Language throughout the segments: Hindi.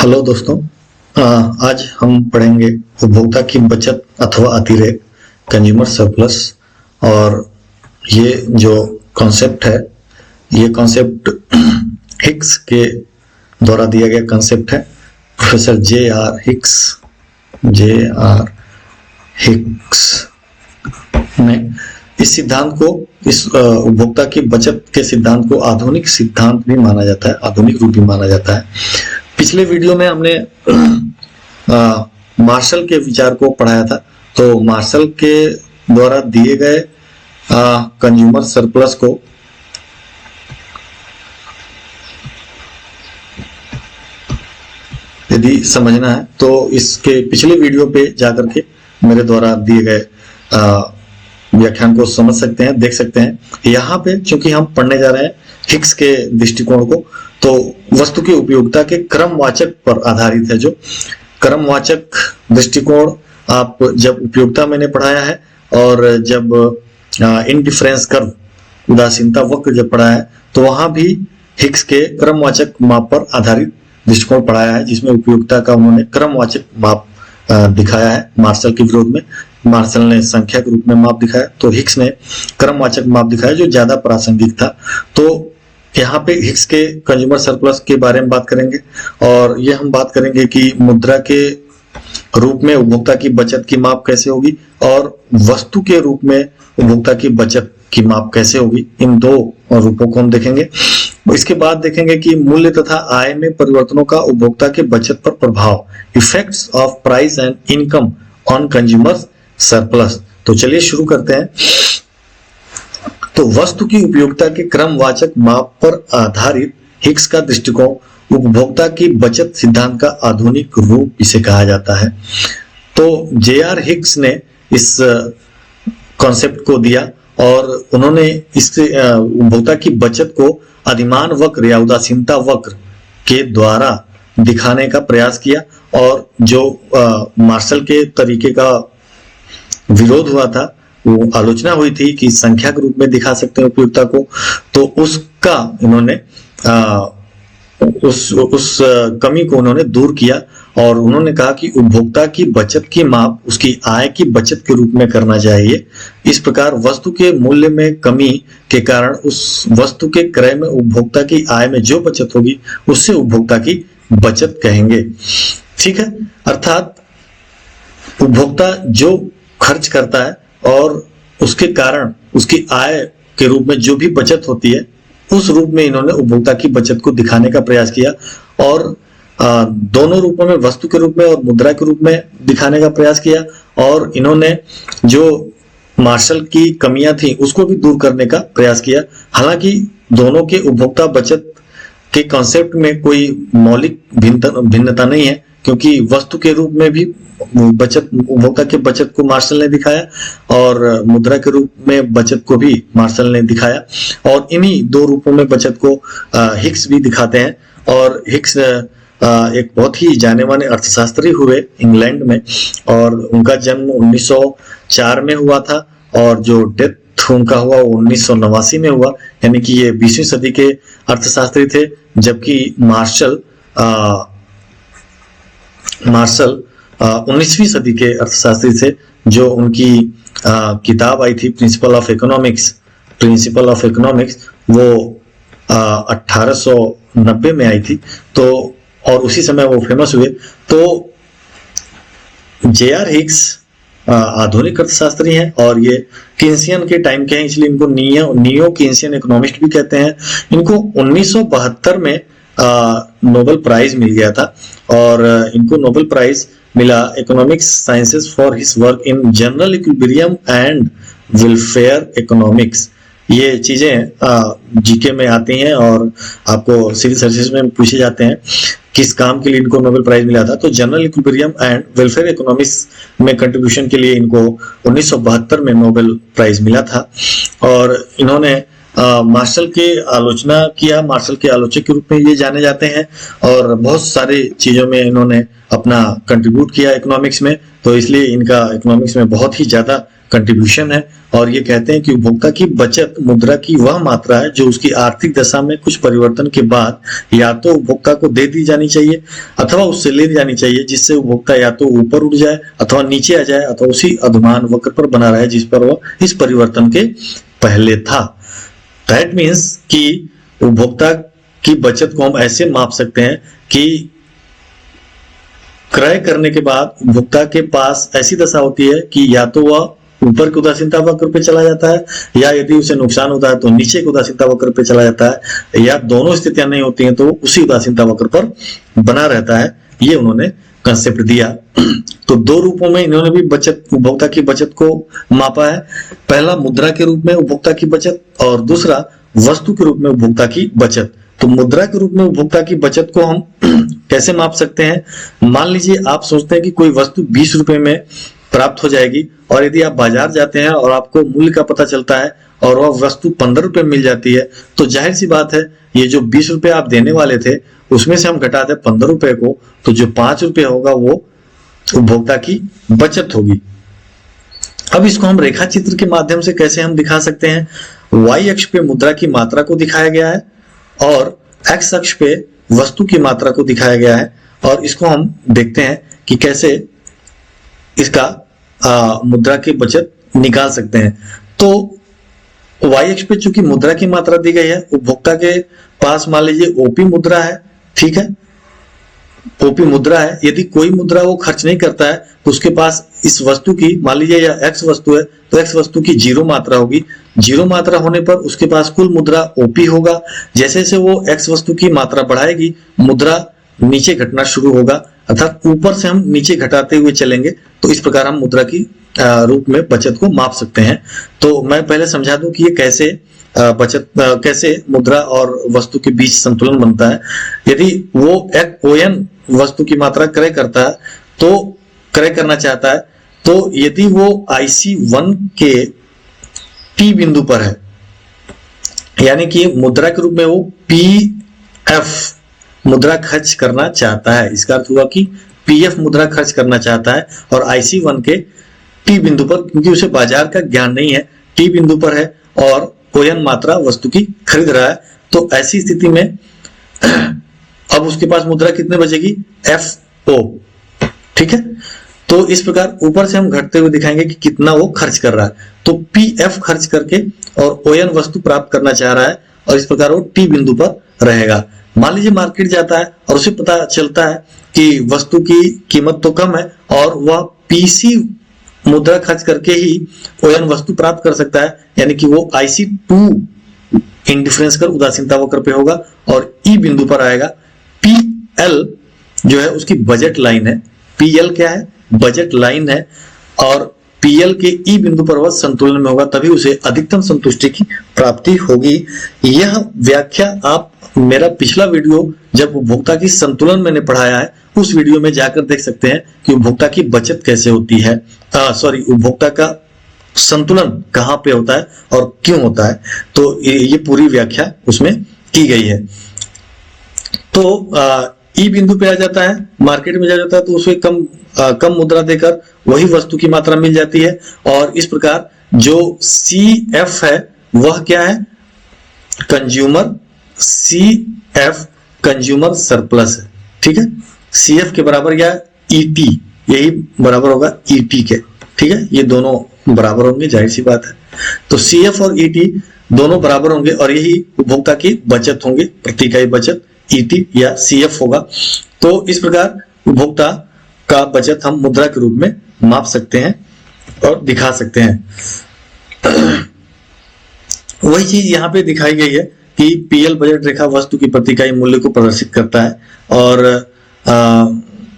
हेलो दोस्तों। आज हम पढ़ेंगे उपभोक्ता की बचत अथवा अतिरेक, कंज्यूमर सरप्लस। और ये जो कॉन्सेप्ट है, ये कॉन्सेप्ट हिक्स के द्वारा दिया गया कॉन्सेप्ट है। प्रोफेसर जे आर हिक्स ने इस सिद्धांत को, इस उपभोक्ता की बचत के सिद्धांत को आधुनिक सिद्धांत भी माना जाता है, आधुनिक रूप भी माना जाता है। पिछले वीडियो में हमने मार्शल के विचार को पढ़ाया था। तो मार्शल के द्वारा दिए गए कंज्यूमर सरप्लस को यदि समझना है तो इसके पिछले वीडियो पे जाकर के मेरे द्वारा दिए गए व्याख्यान को समझ सकते हैं, देख सकते हैं। यहाँ पे चूंकि हम पढ़ने जा रहे हैं हिक्स के दृष्टिकोण को, तो वस्तु की उपयोगिता के क्रमवाचक पर आधारित है। जो क्रमवाचक दृष्टिकोण आप जब उपयोगिता मैंने पढ़ाया है, और जब इनडिफरेंस कर्व, उदासीनता वक्र जब पढ़ाया है, तो वहां भी हिक्स के क्रमवाचक माप पर आधारित दृष्टिकोण पढ़ाया है, जिसमें उपयोगिता का उन्होंने क्रमवाचक माप दिखाया है। मार्शल के विरोध में मार्शल ने संख्या के रूप में माप दिखाया, तो हिक्स ने क्रमवाचक माप दिखाया जो ज्यादा प्रासंगिक था। तो यहाँ पे हिक्स के कंज्यूमर सरप्लस के बारे में बात करेंगे, और ये हम बात करेंगे कि मुद्रा के रूप में उपभोक्ता की बचत की माप कैसे होगी, और वस्तु के रूप में उपभोक्ता की बचत की माप कैसे होगी। इन दो रूपों को हम देखेंगे। इसके बाद देखेंगे कि मूल्य तथा आय में परिवर्तनों का उपभोक्ता के बचत पर प्रभाव, effects of price and income on consumer surplus. तो चलिए शुरू करते हैं। तो वस्तु की उपयोगिता के क्रमवाचक माप पर आधारित हिक्स का दृष्टिकोण उपभोक्ता की बचत सिद्धांत का आधुनिक रूप इसे कहा जाता है। तो जे.आर. हिक्स ने इस कॉन्सेप्ट को दिया, और उन्होंने इससे उपभोक्ता की बचत को अधिमान वक्र या उदासीनता वक्र के द्वारा दिखाने का प्रयास किया। और जो मार्शल के तरीके का विरोध हुआ था, वो आलोचना हुई थी कि संख्या के रूप में दिखा सकते हैं उपयोगिता को, तो उसका इन्होंने उस कमी को उन्होंने दूर किया, और उन्होंने कहा कि उपभोक्ता की बचत की माप उसकी आय की बचत के रूप में करना चाहिए। इस प्रकार वस्तु के मूल्य में कमी के कारण उस वस्तु के क्रय में उपभोक्ता की आय में जो बचत होगी उससे उपभोक्ता की बचत कहेंगे। ठीक है, अर्थात उपभोक्ता जो खर्च करता है और उसके कारण उसकी आय के रूप में जो भी बचत होती है, उस रूप में इन्होंने उपभोक्ता की बचत को दिखाने का प्रयास किया। और दोनों रूपों में, वस्तु के रूप में और मुद्रा के रूप में दिखाने का प्रयास किया। और इन्होंने जो मार्शल की कमियां थी उसको भी दूर करने का प्रयास किया। हालांकि दोनों के उपभोक्ता बचत के कॉन्सेप्ट में कोई मौलिक भिन्नता नहीं है, क्योंकि वस्तु के रूप में भी बचत, उपभोक्ता के बचत को मार्शल ने दिखाया, और मुद्रा के रूप में बचत को भी मार्शल ने दिखाया। और इन्हीं दो रूपों में बचत को हिक्स भी दिखाते हैं। और हिक्स एक बहुत ही जाने माने अर्थशास्त्री हुए इंग्लैंड में, और उनका जन्म 1904 में हुआ था, और जो डेथ उनका हुआ वो 1989 में हुआ। यानी कि ये 20वीं सदी के अर्थशास्त्री थे, जबकि मार्शल 19वीं सदी के अर्थशास्त्री थे। जो उनकी किताब आई थी प्रिंसिपल ऑफ इकोनॉमिक्स, वो 1890 में आई थी। तो और उसी समय वो फेमस हुए। तो जे.आर. हिक्स आधुनिक अर्थशास्त्री हैं, और ये कीन्सियन के टाइम के हैं, इसलिए इनको नियो कीन्सियन इकोनॉमिस्ट भी कहते हैं। इनको 1972 में नोबेल प्राइज मिल गया था, और इनको नोबेल प्राइज मिला economics sciences for his work in general equilibrium and welfare economics. ये चीजें जीके में आती हैं, और आपको सिविल सर्विसेज में पूछे जाते हैं किस काम के लिए इनको नोबेल प्राइज मिला था। तो general equilibrium and welfare economics में कंट्रीब्यूशन के लिए इनको 1972 में नोबेल प्राइज मिला था। और इन्होंने मार्शल के आलोचना किया, मार्शल के आलोचक के रूप में ये जाने जाते हैं, और बहुत सारी चीजों में इन्होंने अपना कंट्रीब्यूट किया इकोनॉमिक्स में। तो इसलिए इनका इकोनॉमिक्स में बहुत ही ज्यादा कंट्रीब्यूशन है, और ये कहते हैं कि उपभोक्ता की बचत मुद्रा की वह मात्रा है जो उसकी आर्थिक दशा में कुछ परिवर्तन के बाद या तो उपभोक्ता को दे दी जानी चाहिए अथवा उससे ले जानी चाहिए, जिससे उपभोक्ता या तो ऊपर उठ जाए अथवा नीचे आ जाए अथवा उसी अधमान वक्र पर बना रहे जिस पर वह इस परिवर्तन के पहले था। दैट मीन्स कि उपभोक्ता की बचत को हम ऐसे माप सकते हैं कि क्रय करने के बाद उपभोक्ता के पास ऐसी दशा होती है कि या तो वह ऊपर के उदासीनता वक्र पे चला जाता है, या यदि उसे नुकसान होता है तो नीचे के उदासीनता वक्र पे चला जाता है, या दोनों स्थितियां नहीं होती हैं तो उसी उदासीनता वक्र पर बना रहता है। ये उन्होंने कंसेप्ट दिया। तो दो रूपों में इन्होंने भी बचत, उपभोक्ता की बचत को मापा है। पहला मुद्रा के रूप में उपभोक्ता की बचत, और दूसरा वस्तु के रूप में उपभोक्ता की बचत। तो मुद्रा के रूप में उपभोक्ता की बचत को हम कैसे माप सकते हैं? मान लीजिए आप सोचते हैं कि कोई वस्तु 20 रुपए में प्राप्त हो जाएगी, और यदि आप बाजार जाते हैं और आपको मूल्य का पता चलता है और वह वस्तु 15 रुपए मिल जाती है, तो जाहिर सी बात है ये जो 20 रुपए आप देने वाले थे उसमें से हम घटा दें 15 रुपए को, तो जो 5 रुपए होगा वो उपभोक्ता की बचत होगी। अब इसको हम रेखा चित्र के माध्यम से कैसे हम दिखा सकते हैं? y अक्ष पे मुद्रा की मात्रा को दिखाया गया है और x अक्ष पे वस्तु की मात्रा को दिखाया गया है, और इसको हम देखते हैं कि कैसे इसका मुद्रा की बचत निकाल सकते हैं। तो y अक्ष पे चूंकि मुद्रा की मात्रा दी गई है, उपभोक्ता के पास मान लीजिए ओपी मुद्रा है, ठीक है, ओपी मुद्रा है। यदि कोई मुद्रा वो खर्च नहीं करता है तो उसके पास इस वस्तु की, मान लीजिए या एक्स वस्तु है तो एक्स वस्तु की 0 मात्रा होगी। 0 मात्रा होने पर उसके पास कुल मुद्रा ओपी होगा। जैसे जैसे वो एक्स वस्तु की मात्रा बढ़ाएगी मुद्रा नीचे घटना शुरू होगा, अर्थात ऊपर से हम नीचे घटाते हुए चलेंगे। तो इस प्रकार हम मुद्रा की रूप में बचत को माप सकते हैं। तो मैं पहले समझा दूं कि ये कैसे बचत, कैसे मुद्रा और वस्तु के बीच संतुलन बनता है। यदि वो ओएन वस्तु की मात्रा क्रय करता है, तो क्रय करना चाहता है, तो यदि वो IC1 के T बिंदु पर है, यानी कि मुद्रा के रूप में वो PF मुद्रा खर्च करना चाहता है, इसका अर्थ हुआ कि PF मुद्रा खर्च करना चाहता है, और IC1 के T बिंदु पर, क्योंकि उसे बाजार का ज्ञान नहीं है, T बिंदु पर है और ओएन मात्रा वस्तु की खरीद रहा है, तो ऐसी स्थिति में अब उसके पास मुद्रा कितने बचेगी? FO, ठीक है। तो इस प्रकार ऊपर से हम घटते हुए दिखाएंगे कि कितना वो खर्च कर रहा है। तो PF खर्च करके और ओएन वस्तु प्राप्त करना चाह रहा है, और इस प्रकार वो T बिंदु पर रहेगा। मान लीजिए मार्केट जाता है और उसे पता चलता है कि वस्तु की कीमत तो कम है और वह PC मुद्रा खर्च करके ही ओएन वस्तु प्राप्त कर सकता है, यानी कि वो IC2 इंडिफरेंस कर उदासीनता वक्र पे होगा और E बिंदु पर आएगा। PL जो है उसकी बजट लाइन है। PL क्या है? बजट लाइन है, और PL के E बिंदु पर वह संतुलन में होगा, तभी उसे अधिकतम संतुष्टि की प्राप्ति होगी। यह व्याख्या आप मेरा पिछला वीडियो जब उपभोक्ता की संतुलन मैंने पढ़ाया है उस वीडियो में जाकर देख सकते हैं कि उपभोक्ता की बचत कैसे होती है, उपभोक्ता का संतुलन कहाँ पे होता है और क्यों होता है। तो ये पूरी व्याख्या उसमें की गई है। तो ई बिंदु पे आ जाता है, मार्केट में जा जाता है, तो उसे कम मुद्रा देकर वही वस्तु की मात्रा मिल जाती है, और इस प्रकार जो CF है वह क्या है? कंज्यूमर, CF कंज्यूमर सरप्लस है, ठीक है। CF के बराबर या ET, यही बराबर होगा ET के, ठीक है। ये दोनों बराबर होंगे, जाहिर सी बात है। तो CF और ET दोनों बराबर होंगे, और यही उपभोक्ता की बचत होंगे, प्रति इकाई बचत ET या CF होगा। तो इस प्रकार उपभोक्ता का बचत हम मुद्रा के रूप में माप सकते हैं और दिखा सकते हैं। वही चीज यहाँ पे दिखाई गई है कि PL बजट रेखा वस्तु की प्रति इकाई मूल्य को प्रदर्शित करता है, और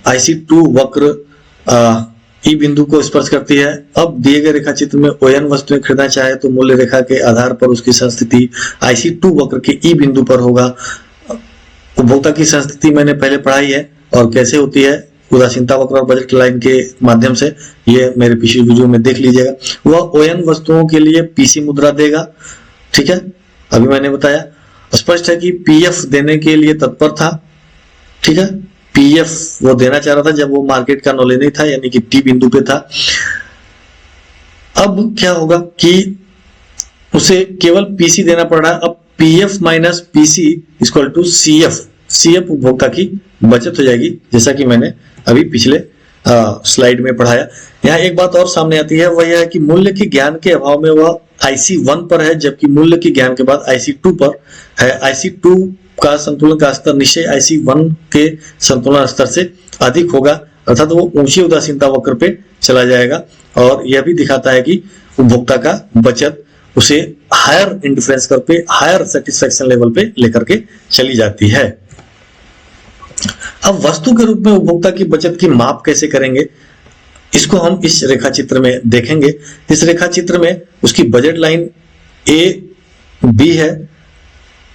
IC2 वक्र E बिंदु को स्पर्श करती है। अब दिए गए रेखा चित्र में ओएन वस्तुएं खरीदना चाहे तो मूल्य रेखा के आधार पर उसकी संस्थिति IC2 वक्र के E बिंदु पर होगा। उपभोक्ता की संस्थिति मैंने पहले पढ़ाई है, और कैसे होती है उदासीनता वक्र और बजट लाइन के माध्यम से, ये मेरे पिछले वीडियो में देख लीजिएगा। वह ओएन वस्तुओं के लिए PC मुद्रा देगा, ठीक है, अभी मैंने बताया। स्पष्ट है कि PF देने के लिए तत्पर था, ठीक है, PF वो देना चाह रहा था जब वो मार्केट का नॉलेज नहीं था, यानी कि T बिंदु पे था। अब क्या होगा कि उसे केवल पीसी देना पड़ रहा है। अब PF minus PC equal to CF, CF उपभोक्ता की बचत हो जाएगी, जैसा कि मैंने अभी पिछले स्लाइड में पढ़ाया। यहाँ एक बात और सामने आती है, वह यह है कि मूल्य के ज्ञान के अभाव में वह IC1 पर है, जबकि मूल्य के ज्ञान के बाद IC2 पर है। IC2 का संतुलन का स्तर निश्चय IC1 के संतुलन स्तर से अधिक होगा, अर्थात वो ऊंची उदासीनता वक्र पे चला जाएगा। और यह भी दिखाता है कि उपभोक्ता का बचत उसे हायर इंडिफरेंस कर पे, हायर सेटिस्फेक्शन लेवल पे लेकर के चली जाती है। अब वस्तु के रूप में उपभोक्ता की बचत की माप कैसे करेंगे, इसको हम इस रेखा चित्र में देखेंगे। इस रेखा चित्र में उसकी बजट लाइन AB है,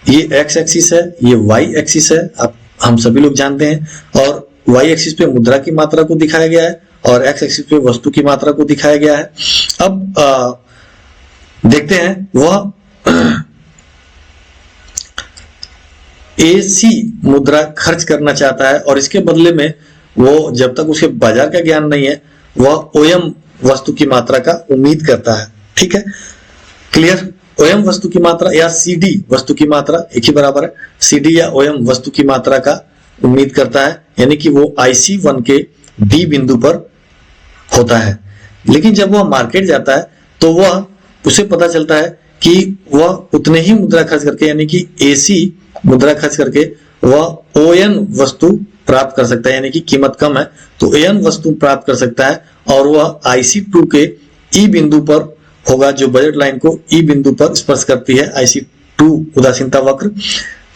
ये x एक्सिस है, ये y एक्सिस है, अब हम सभी लोग जानते हैं। और y एक्सिस पे मुद्रा की मात्रा को दिखाया गया है और x एक्सिस पे वस्तु की मात्रा को दिखाया गया है। अब देखते हैं वह AC मुद्रा खर्च करना चाहता है और इसके बदले में वो, जब तक उसे बाजार का ज्ञान नहीं है, वह OM वस्तु की मात्रा का उम्मीद करता है। ठीक है, क्लियर। OM वस्तु की मात्रा या CD वस्तु की मात्रा एक ही बराबर है। CD या OM वस्तु की मात्रा का उम्मीद करता है, यानी कि वो IC1 के D बिंदु पर होता है। लेकिन जब वह मार्केट जाता है तो वह, उसे पता चलता है कि वह उतने ही मुद्रा खर्च करके, यानी कि AC मुद्रा खर्च करके वह ON वस्तु प्राप्त कर सकता है, यानी कि कीमत कम है तो AN वस्तु प्राप्त कर सकता है और वह IC2 के E बिंदु पर होगा, जो बजट लाइन को E बिंदु पर स्पर्श करती है, IC2 उदासीनता वक्र।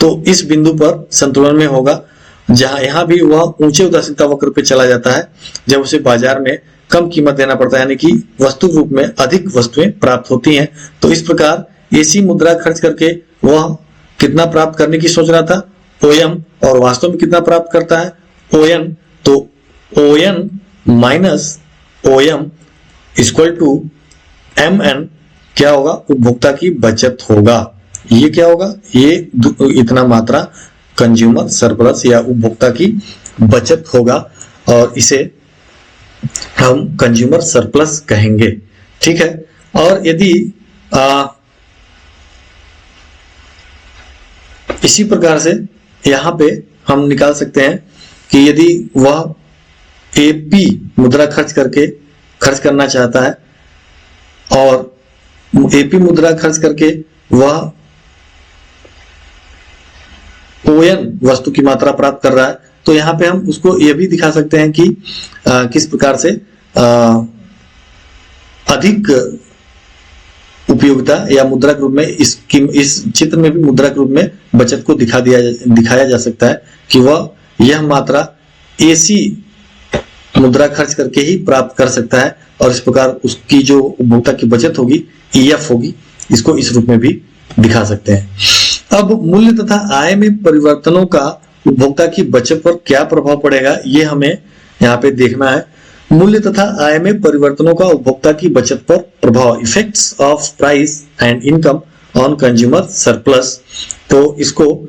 तो इस बिंदु पर संतुलन में होगा, जहां यहां भी वह ऊंचे उदासीनता वक्र पे चला जाता है जब उसे बाजार में कम कीमत देना पड़ता है, यानी कि वस्तु रूप में अधिक वस्तुएं प्राप्त होती हैं। तो इस प्रकार AC मुद्रा खर्च करके वह कितना प्राप्त करने की सोच रहा था, OM, और वास्तव में कितना प्राप्त करता है, ON। तो ON minus OM equal to MN क्या होगा, उपभोक्ता की बचत होगा। ये क्या होगा, ये इतना मात्रा कंज्यूमर सरप्लस या उपभोक्ता की बचत होगा और इसे हम कंज्यूमर सरप्लस कहेंगे। ठीक है, और यदि इसी प्रकार से यहां पे हम निकाल सकते हैं कि यदि वह AP मुद्रा खर्च करना चाहता है और AP मुद्रा खर्च करके वह ON वस्तु की मात्रा प्राप्त कर रहा है, तो यहाँ पे हम उसको यह भी दिखा सकते हैं कि किस प्रकार से अधिक उपयोगिता या मुद्रा के रूप में इस चित्र में भी मुद्रा के रूप में बचत को दिखाया जा सकता है कि वह यह मात्रा AC मुद्रा खर्च करके ही प्राप्त कर सकता है और इस प्रकार उसकी जो उपभोक्ता की बचत होगी EF होगी, इसको इस रूप में भी दिखा सकते हैं। अब मूल्य तथा आय में परिवर्तनों का उपभोक्ता की बचत पर क्या प्रभाव पड़ेगा, ये हमें यहाँ पे देखना है। मूल्य तथा आय में परिवर्तनों का उपभोक्ता की बचत पर प्रभाव, effects of price and income on consumer surplus. तो इसको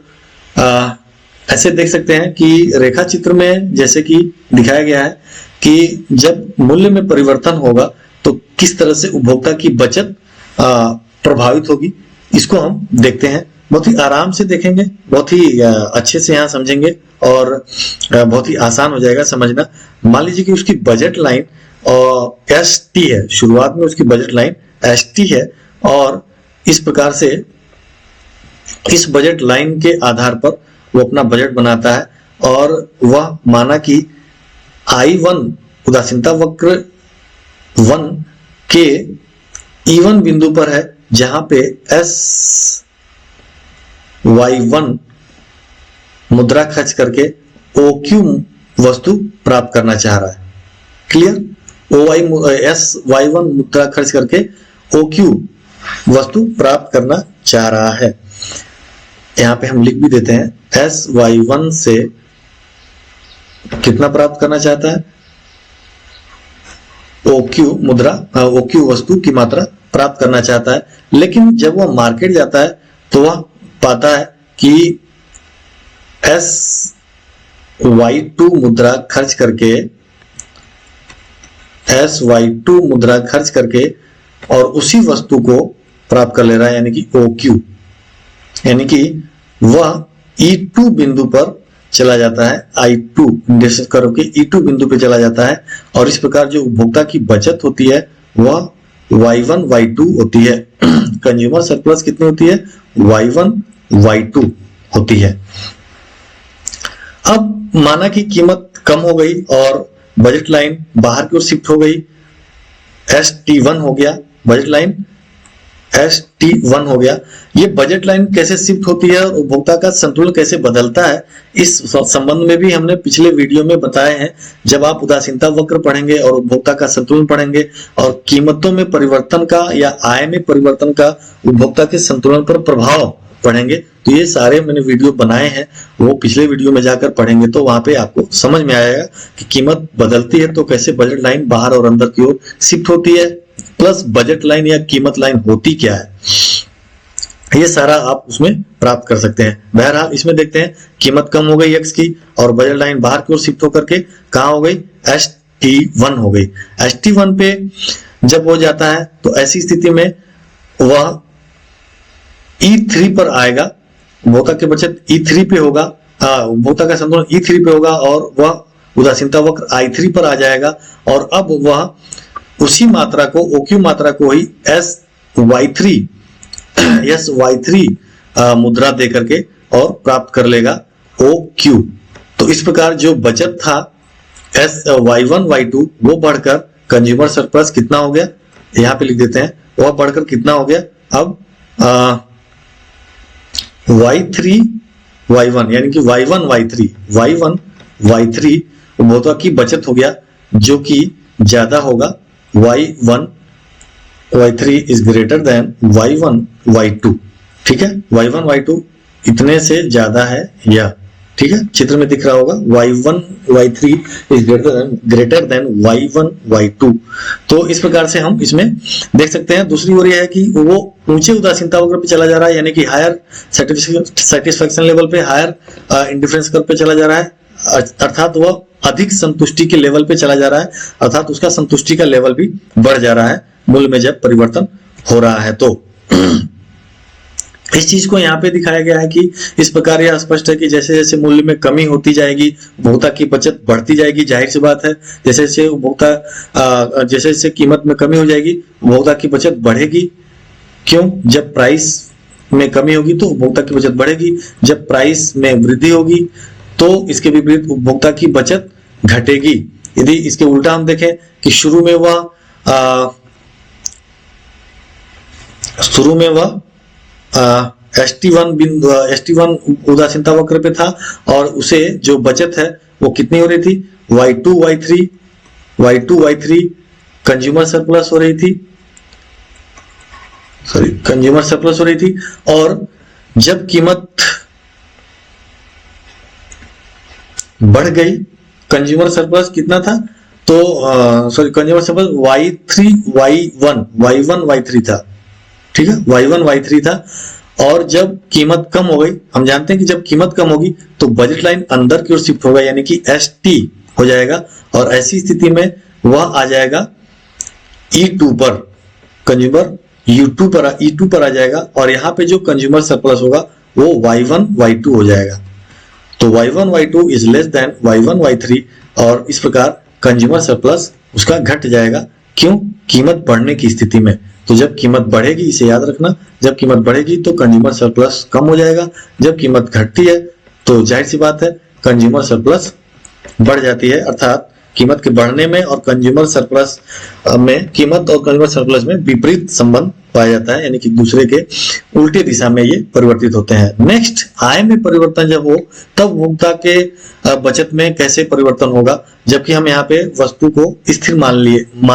ऐसे देख सकते हैं कि रेखा चित्र में जैसे कि दिखाया गया है कि जब मूल्य में परिवर्तन होगा तो किस तरह से उपभोक्ता की बचत प्रभावित होगी, इसको हम देखते हैं। बहुत ही आराम से देखेंगे, बहुत ही अच्छे से यहाँ समझेंगे और बहुत ही आसान हो जाएगा समझना। मान लीजिए कि उसकी बजट लाइन ST है, शुरुआत में उसकी बजट लाइन ST है और इस प्रकार से इस बजट लाइन के आधार पर वो अपना बजट बनाता है और वह माना कि I1 उदासीनता वक्र 1 के E1 बिंदु पर है, जहां पे SY1 मुद्रा खर्च करके OQ वस्तु प्राप्त करना चाह रहा है। क्लियर, SY1 मुद्रा खर्च करके OQ वस्तु प्राप्त करना चाह रहा है। यहां पे हम लिख भी देते हैं, SY1 से कितना प्राप्त करना चाहता है, OQ वस्तु की मात्रा प्राप्त करना चाहता है। लेकिन जब वह मार्केट जाता है तो वह पाता है कि SY2 मुद्रा खर्च करके और उसी वस्तु को प्राप्त कर ले रहा है, यानी कि OQ, यानी कि वह E2 बिंदु पर चला जाता है, I2 निर्देशित कर्व के E2 बिंदु पे चला जाता है। और इस प्रकार जो उपभोक्ता की बचत होती है वह Y1 Y2 होती है। कंज्यूमर सरप्लस कितनी होती है? Y1 Y2 होती है। अब माना कि कीमत कम हो गई और बजट लाइन बाहर की ओर शिफ्ट हो गई, ST1 हो गया, बजट लाइन ST1 हो गया। ये बजट लाइन कैसे शिफ्ट होती है और उपभोक्ता का संतुलन कैसे बदलता है, इस संबंध में भी हमने पिछले वीडियो में बताए हैं। जब आप उदासीनता वक्र पढ़ेंगे और उपभोक्ता का संतुलन पढ़ेंगे और कीमतों में परिवर्तन का या आय में परिवर्तन का उपभोक्ता के संतुलन पर प्रभाव पढ़ेंगे, तो ये सारे मैंने वीडियो बनाए हैं, वो पिछले वीडियो में जाकर पढ़ेंगे तो वहां पे आपको समझ में आएगा कि कीमत बदलती है तो कैसे बजट लाइन बाहर और अंदर की ओर शिफ्ट होती है, प्लस बजट लाइन या कीमत लाइन होती क्या है, ये सारा आप उसमें प्राप्त कर सकते हैं। बहरहाल इसमें देखते हैं कीमत कम हो गई X की और बजट लाइन बाहर की ओर शिफ्ट होकर के कहां हो गई? ST1 हो गई। ST1 पे जब हो जाता है तो ऐसी स्थिति में वह E3 पर आएगा, उपभोक्ता की बचत E3 पे होगा, उपभोक्ता का संतुलन E3 पे होगा और वह उदासीनता वक्र I3 पर आ जाएगा। और अब वह उसी मात्रा को, OQ मात्रा को ही SY3 मुद्रा दे करके और प्राप्त कर लेगा OQ। तो इस प्रकार जो बचत था Y1 Y2 वो बढ़कर कंज्यूमर सरप्लस कितना हो गया, यहां पे लिख देते हैं, वह बढ़कर कितना हो गया अब Y3 Y1, यानी कि Y1 Y3 उपभोक्ता की बचत हो गया जो कि ज्यादा होगा Y1 Y3 is greater than Y1 Y2। ठीक है, Y1 Y2 इतने से ज्यादा है यह, ठीक है, चित्र में दिख रहा होगा Y1 Y3 is greater than Y1 Y2। तो इस प्रकार से हम इसमें देख सकते हैं। दूसरी ओर यह है कि वो ऊंचे उदासीनता वक्र पे चला जा रहा है, यानी कि हायर सेटिस्फैक्शन लेवल पे, हायर इंडिफरेंस कर्व पे चला जा रहा है, अर्थात वह अधिक संतुष्टि के लेवल पे चला जा रहा है, अर्थात उसका संतुष्टि का लेवल भी बढ़ जा रहा है मूल्य में जब परिवर्तन हो रहा है। तो इस चीज को यहाँ पे दिखाया गया है कि इस प्रकार यह स्पष्ट है कि जैसे जैसे मूल्य में कमी होती जाएगी उपभोक्ता की बचत बढ़ती जाएगी। जाहिर सी बात है, जैसे जैसे उपभोक्ता जैसे जैसे कीमत में कमी हो जाएगी उपभोक्ता की बचत बढ़ेगी। क्यों? जब प्राइस में कमी होगी तो उपभोक्ता की बचत बढ़ेगी, जब प्राइस में वृद्धि होगी तो इसके विपरीत उपभोक्ता की बचत घटेगी। यदि इसके उल्टा हम देखें कि शुरू में वह ST1 उदासीनता वक्र पे था और उसे जो बचत है वो कितनी हो रही थी? Y2 Y3 कंज्यूमर सरप्लस हो रही थी, कंज्यूमर सरप्लस हो रही थी। और जब कीमत बढ़ गई, कंज्यूमर सरप्लस कितना था? तो कंज्यूमर सरप्लस Y1 Y3 था, ठीक है, Y1 Y3 था। और जब कीमत कम हो गई, हम जानते हैं कि जब कीमत कम होगी तो बजट लाइन अंदर की ओर शिफ्ट होगा, यानी कि ST हो जाएगा। और ऐसी स्थिति में वह आ जाएगा E2 पर, कंज्यूमर E2 पर आ जाएगा। और यहाँ पे जो कंज्यूमर सरप्लस होगा वो Y1 Y2 हो जाएगा। तो Y1 Y2 is less than Y1 Y3 और इस प्रकार कंज्यूमर सरप्लस उसका घट जाएगा। क्यों? कीमत बढ़ने की स्थिति में। तो जब कीमत बढ़ेगी, इसे याद रखना, जब कीमत बढ़ेगी तो कंज्यूमर सरप्लस कम हो जाएगा, जब कीमत घटती है तो जाहिर सी बात है कंज्यूमर सरप्लस बढ़ जाती है। अर्थात कीमत के बढ़ने में और कंज्यूमर सरप्लस में, कीमत और कंज्यूमर सरप्लस में विपरीत संबंध पाया जाता है, यानी कि दूसरे के उल्टे दिशा में ये परिवर्तित होते हैं। नेक्स्ट, आय में परिवर्तन जब हो तब उपभोक्ता के बचत में कैसे परिवर्तन होगा, जबकि हम यहाँ पे वस्तु को स्थिर मान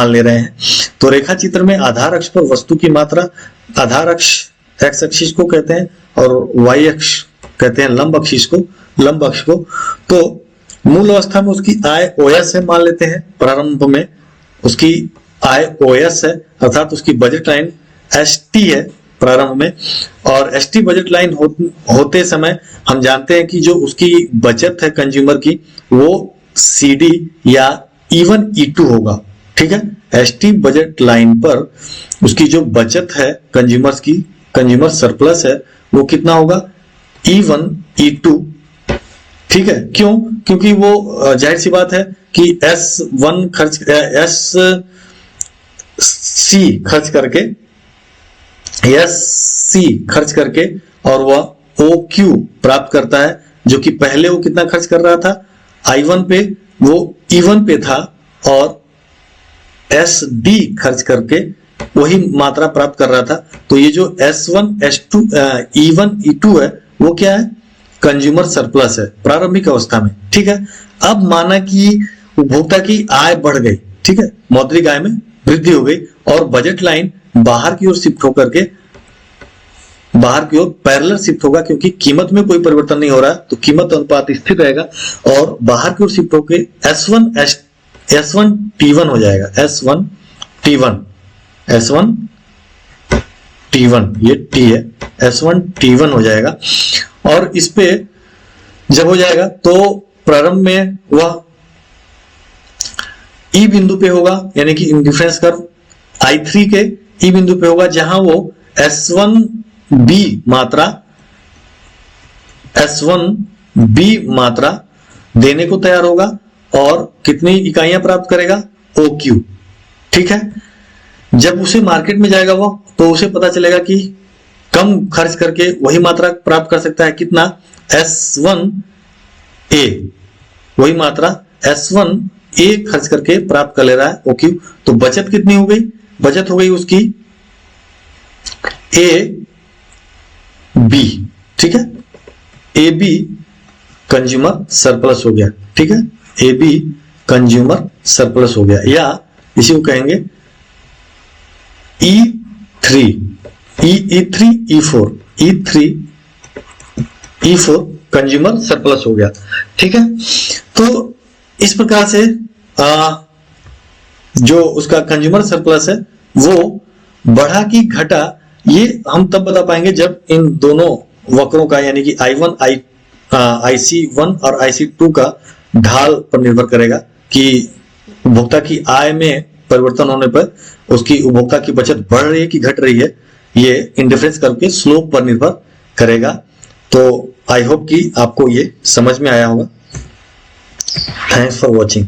ले रहे हैं। तो रेखा चित्र में आधार अक्ष पर वस्तु की मात्रा, आधार अक्ष एक्स अक्ष को कहते हैं और वाई अक्ष कहते हैं लंब अक्ष को। तो मूल अवस्था में उसकी आय OS है मान लेते हैं, प्रारंभ में उसकी आय OS है, अर्थात उसकी बजट लाइन ST है प्रारंभ में। और ST बजट लाइन होते समय हम जानते हैं कि जो उसकी बचत है कंज्यूमर की वो CD या E1 E2 होगा, ठीक है, एसटी बजट लाइन पर उसकी जो बचत है कंज्यूमर्स की, कंज्यूमर सरप्लस है, वो कितना होगा? E1 E2। ठीक है, क्यों? क्योंकि वो जाहिर सी बात है कि S1 खर्च SC खर्च करके और वह OQ प्राप्त करता है, जो कि पहले वो कितना खर्च कर रहा था I1 पे, वो E1 पे था, और SD खर्च करके वही मात्रा प्राप्त कर रहा था। तो ये जो S1 S2 E1 E2 है वो क्या है? कंज्यूमर सरप्लस है प्रारंभिक अवस्था में। ठीक है, अब माना कि उपभोक्ता की आय बढ़ गई, ठीक है, मौद्रिक आय में वृद्धि हो गई और बजट लाइन बाहर की ओर शिफ्ट होकर के बाहर की ओर पैरेलल शिफ्ट होगा, क्योंकि कीमत में कोई परिवर्तन नहीं हो रहा, तो कीमत अनुपात स्थिर रहेगा और बाहर की ओर शिफ्ट होकर S1 T1 हो जाएगा। S1 T1 ये T है, S1 T1 हो जाएगा। और इस पे जब हो जाएगा तो प्रारंभ में वह E बिंदु पे होगा, यानी कि इंडिफरेंस कर्व I3 के E बिंदु पे होगा, जहां वो S1B मात्रा देने को तैयार होगा और कितनी इकाइयां प्राप्त करेगा? OQ। ठीक है, जब उसे मार्केट में जाएगा वो, तो उसे पता चलेगा कि कम खर्च करके वही मात्रा प्राप्त कर सकता है, कितना? S1A, वही मात्रा S1A खर्च करके प्राप्त कर ले रहा है OQ। तो बचत कितनी हो गई? बचत हो गई उसकी AB। ठीक है, AB कंज्यूमर सरप्लस हो गया। ठीक है, AB कंज्यूमर सरप्लस हो गया, या इसी को कहेंगे E3 E4 कंज्यूमर सरप्लस हो गया। ठीक है, तो इस प्रकार से जो उसका कंज्यूमर सरप्लस है वो बढ़ा कि घटा, ये हम तब बता पाएंगे जब इन दोनों वक्रों का, यानी कि IC1 और IC2 का ढाल पर निर्भर करेगा कि उपभोक्ता की आय में परिवर्तन होने पर उसकी उपभोक्ता की बचत बढ़ रही है कि घट रही है, ये इंडिफरेंस करके स्लोप पर निर्भर करेगा। तो आई होप कि आपको ये समझ में आया होगा। Thanks for watching.